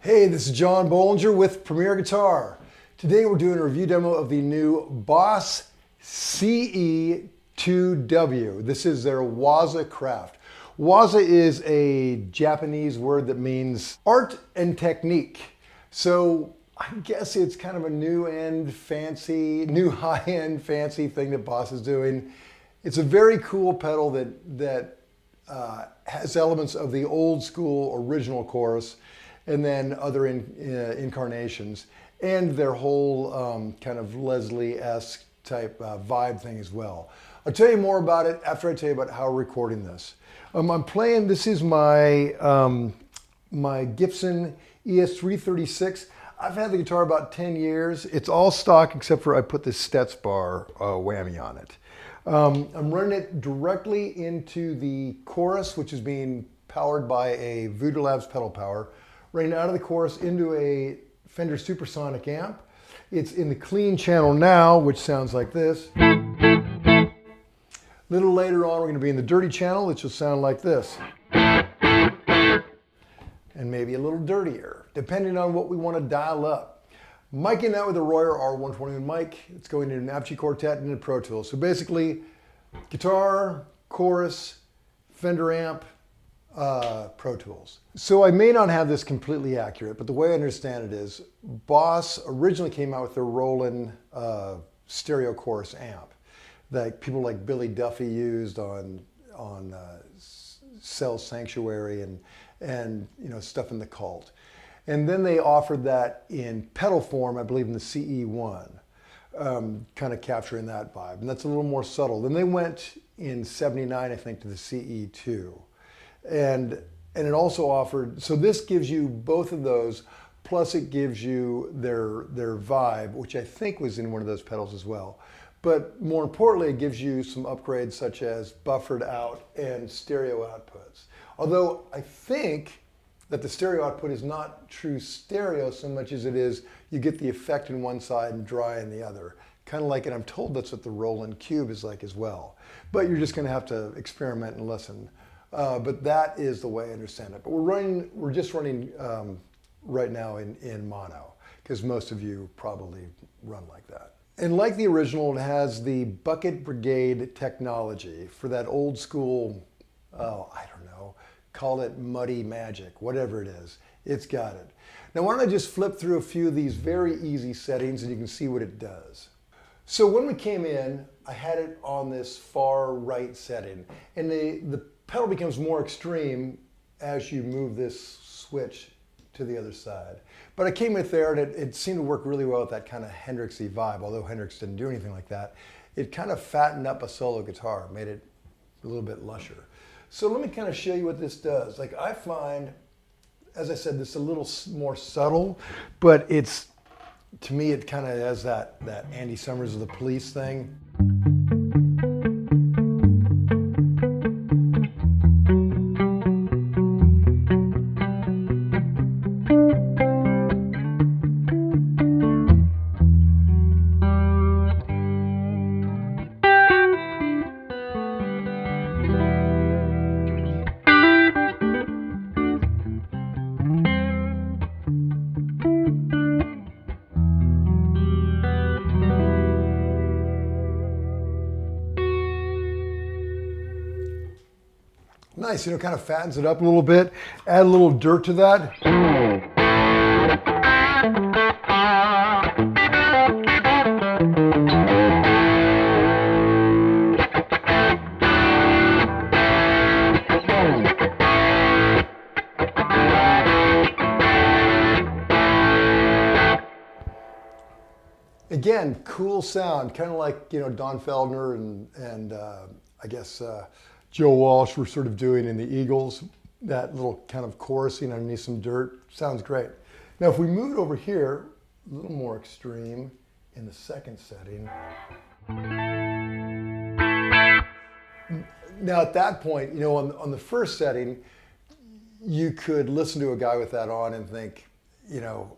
Hey, this is John Bollinger with Premier Guitar. Today we're doing a review demo of the new Boss CE-2w. This is their Waza craft. Waza is a Japanese word that means art and technique. So I guess it's kind of a new high-end fancy thing that Boss is doing. It's a very cool pedal that has elements of the old school original chorus and then other incarnations, and their whole kind of Leslie-esque type vibe thing as well. I'll tell you more about it after I tell you about how we're recording this. I'm playing, this is my, my Gibson ES336. I've had the guitar about 10 years. It's all stock except for I put this Stets bar whammy on it. I'm running it directly into the chorus, which is being powered by a Voodoo Labs pedal power. Running out of the chorus into a Fender Supersonic amp. It's in the clean channel now, which sounds like this. A little later on, we're going to be in the dirty channel, which will sound like this. And maybe a little dirtier, depending on what we want to dial up. Miking that with a Royer R121 mic. It's going into an Apogee Quartet and into Pro Tools. So basically, guitar, chorus, Fender amp, Pro Tools. So I may not have this completely accurate, but the way I understand it is Boss originally came out with their Roland stereo chorus amp that people like Billy Duffy used on Cell Sanctuary and you know, stuff in the Cult. And then they offered that in pedal form, I believe in the CE-1, kind of capturing that vibe. And that's a little more subtle. Then they went in '79, I think, to the CE-2. And it also offered, so this gives you both of those, plus it gives you their vibe, which I think was in one of those pedals as well. But more importantly, it gives you some upgrades such as buffered out and stereo outputs. Although I think that the stereo output is not true stereo so much as it is you get the effect in one side and dry in the other. Kind of like, and I'm told that's what the Roland Cube is like as well. But you're just going to have to experiment and listen. But that is the way I understand it. But we're just running right now in mono, because most of you probably run like that. And like the original, it has the bucket brigade technology for that old school, oh, I don't know, call it muddy magic, whatever it is, it's got it. Now why don't I just flip through a few of these very easy settings and you can see what it does. So when we came in, I had it on this far right setting, and the pedal becomes more extreme as you move this switch to the other side. But I came with there and it seemed to work really well with that kind of Hendrixy vibe, although Hendrix didn't do anything like that. It kind of fattened up a solo guitar, made it a little bit lusher. So let me kind of show you what this does. Like I find, as I said, this is a little more subtle, but it's, to me, it kind of has that Andy Summers of the Police thing. nice, kind of fattens it up a little bit. Add a little dirt to that. Again, cool sound, kind of like Don Feldner and I guess Joe Walsh were sort of doing in the Eagles. That little kind of chorusing underneath some dirt sounds great. Now, if we move it over here, a little more extreme in the second setting. Now, at that point, on the first setting, you could listen to a guy with that on and think,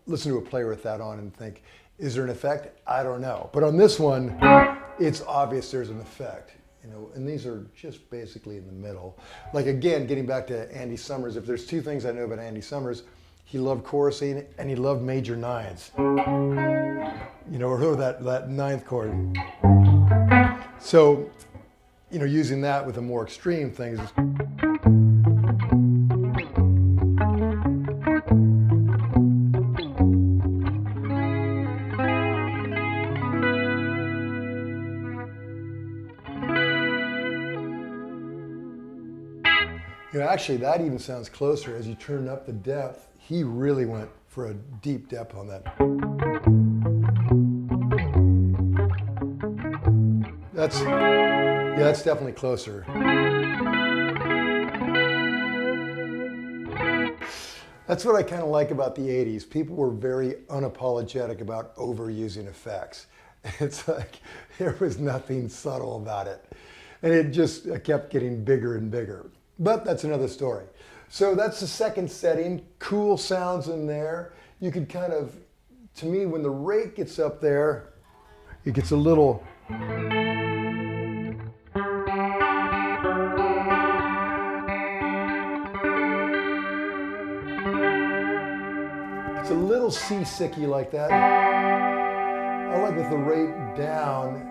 listen to a player with that on and think, is there an effect? I don't know. But on this one, it's obvious there's an effect, and these are just basically in the middle. Like, again, getting back to Andy Summers, if there's two things I know about Andy Summers, he loved chorusing and he loved major nines. Or that ninth chord. So, using that with a more extreme thing is actually, that even sounds closer. As you turn up the depth, he really went for a deep depth on that. That's definitely closer. That's what I kind of like about the 80s. People were very unapologetic about overusing effects. It's like there was nothing subtle about it. And it just kept getting bigger and bigger. But that's another story. So that's the second setting, cool sounds in there. You could kind of, to me, when the rate gets up there, it gets a little, it's a little seasicky like that. I like with the rate down.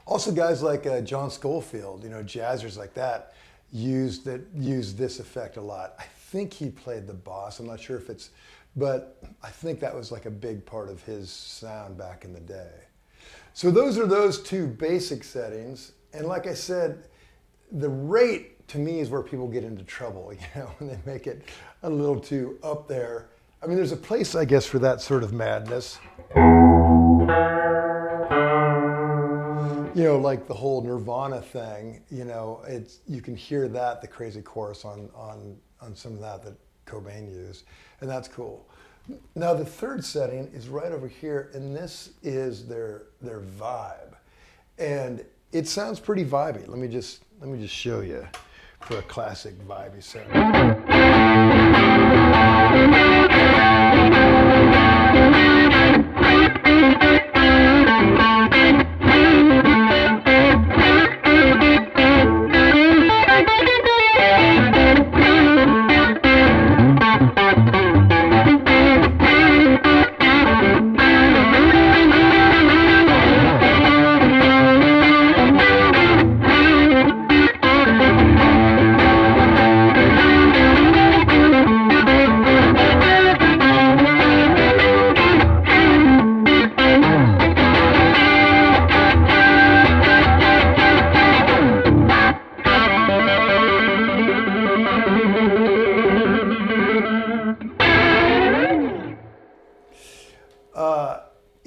Also, guys like John Schofield, jazzers like that, use this effect a lot. I think he played the boss. I'm not sure if it's, but I think that was like a big part of his sound back in the day. So those are those two basic settings. And like I said, the rate to me is where people get into trouble, when they make it a little too up there. I mean, there's a place, I guess, for that sort of madness. Like the whole Nirvana thing, you can hear that, the crazy chorus on some of that Cobain used, and that's cool. Now the third setting is right over here, and this is their vibe, and it sounds pretty vibey. Let me just show you for a classic vibey sound.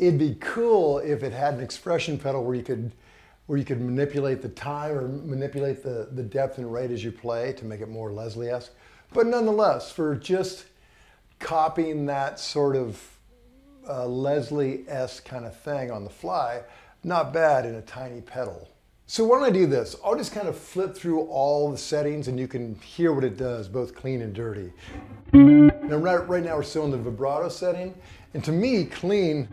it'd be cool if it had an expression pedal where you could manipulate the time or manipulate the depth and rate as you play to make it more Leslie-esque. But nonetheless, for just copying that sort of Leslie-esque kind of thing on the fly, not bad in a tiny pedal. So why don't I do this? I'll just kind of flip through all the settings and you can hear what it does, both clean and dirty. Now right now we're still in the vibrato setting, and to me, clean,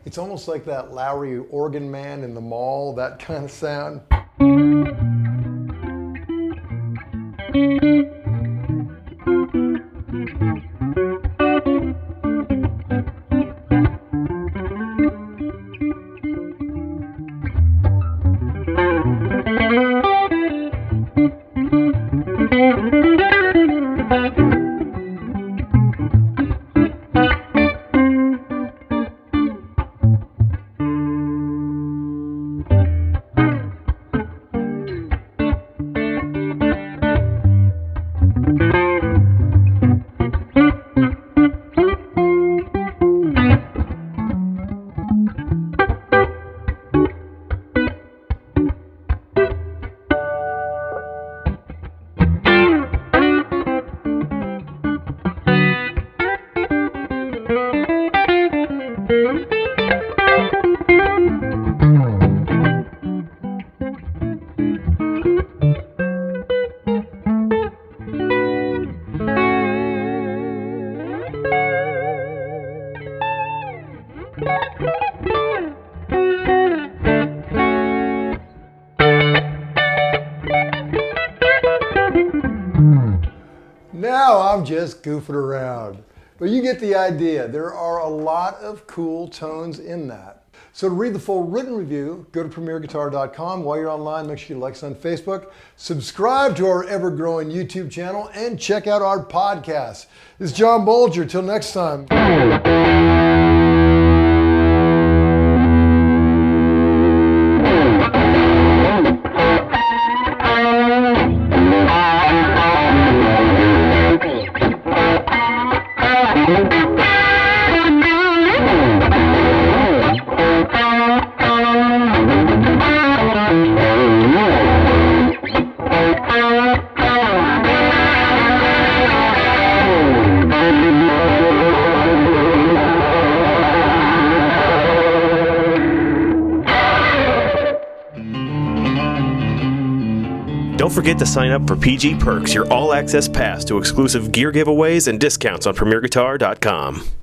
it's almost like that Lowry organ man in the mall, that kind of sound. Now I'm just goofing around, but you get the idea. There are a lot of cool tones in that. So to read the full written review, go to premierguitar.com. While you're online, make sure you like us on Facebook, subscribe to our ever-growing YouTube channel, and check out our podcast. This is John Bolger. Till next time. Don't forget to sign up for PG Perks, your all-access pass to exclusive gear giveaways and discounts on premierguitar.com.